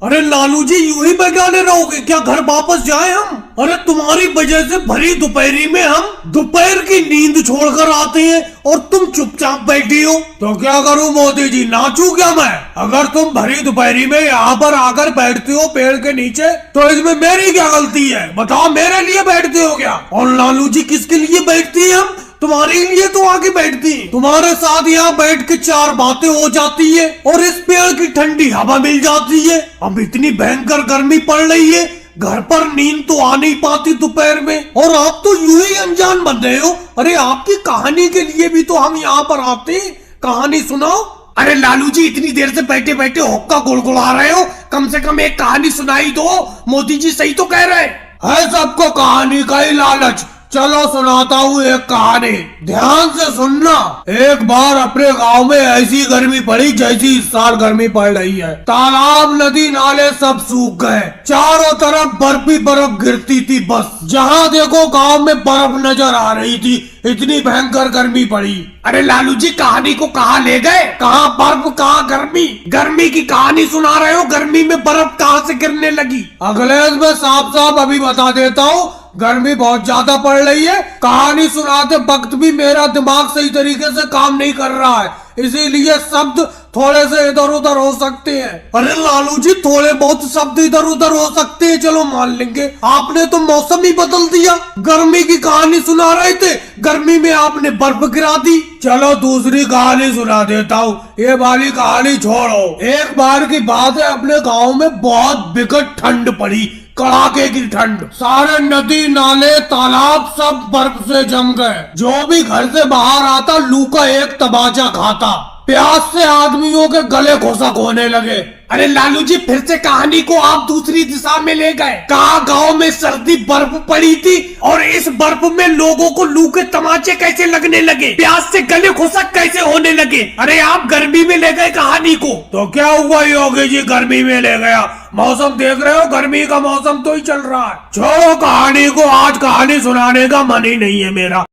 अरे लालू जी यूं ही बगाने रहोगे क्या? घर वापस जाए हम? अरे तुम्हारी वजह से भरी दोपहरी में हम दोपहर की नींद छोड़कर आते हैं और तुम चुपचाप बैठी हो। तो क्या करूं मोदी जी, नाचूं क्या मैं? अगर तुम भरी दोपहरी में यहाँ पर आकर बैठते हो पेड़ के नीचे तो इसमें मेरी क्या गलती है? बताओ, मेरे लिए बैठते हो क्या? और लालू जी किसके लिए बैठती है? हम तुम्हारे लिए तो आके बैठती, तुम्हारे साथ यहाँ बैठ के चार बातें हो जाती है और इस पेड़ की ठंडी हवा मिल जाती है। अब इतनी भयंकर गर्मी पड़ रही है, घर पर नींद तो आ नहीं पाती दोपहर में, और आप तो यूं ही अनजान बन रहे हो। अरे आपकी कहानी के लिए भी तो हम यहाँ पर आते हैं, कहानी सुनाओ। अरे लालू जी इतनी देर से बैठे बैठे हुक्का गुड़गुड़ा रहे हो, कम से कम एक कहानी सुनाई दो। मोदी जी सही तो कह रहे हैं, सबको कहानी का ही लालच। चलो सुनाता हूँ एक कहानी, ध्यान से सुनना। एक बार अपने गांव में ऐसी गर्मी पड़ी जैसी इस साल गर्मी पड़ रही है। तालाब नदी नाले सब सूख गए, चारों तरफ बर्फ ही बर्फ गिरती थी। बस जहाँ देखो गांव में बर्फ नजर आ रही थी, इतनी भयंकर गर्मी पड़ी। अरे लालू जी कहानी को कहाँ ले गए? कहाँ बर्फ कहाँ गर्मी? गर्मी की कहानी सुना रहे हो, गर्मी में बर्फ कहाँ से गिरने लगी? अगले में साफ साफ अभी बता देता हूँ, गर्मी बहुत ज्यादा पड़ रही है। कहानी सुनाते वक्त भी मेरा दिमाग सही तरीके से काम नहीं कर रहा है, इसीलिए शब्द थोड़े से इधर उधर हो सकते हैं। अरे लालू जी थोड़े बहुत शब्द इधर उधर हो सकते हैं, चलो मान लेंगे। आपने तो मौसम ही बदल दिया, गर्मी की कहानी सुना रहे थे, गर्मी में आपने बर्फ गिरा दी। चलो दूसरी कहानी सुना देता हूँ, ये वाली कहानी छोड़ो। एक बार की बात है, अपने गाँव में बहुत विकट ठंड पड़ी, कड़ाके की ठंड। सारे नदी नाले तालाब सब बर्फ से जम गए। जो भी घर से बाहर आता लू का एक तमाचा खाता, प्यास से आदमियों के गले घोसक होने लगे। अरे लालू जी फिर से कहानी को आप दूसरी दिशा में ले गए। कहा गांव में सर्दी बर्फ पड़ी थी और इस बर्फ में लोगों को लू के तमाचे कैसे लगने लगे, प्यास से गले घोसक कैसे होने लगे। अरे आप गर्मी में ले गए कहानी को। तो क्या हुआ योगी जी, गर्मी में ले गया? मौसम देख रहे हो, गर्मी का मौसम तो ही चल रहा है। छोड़ो कहानी को, आज कहानी सुनाने का मन ही नहीं है मेरा।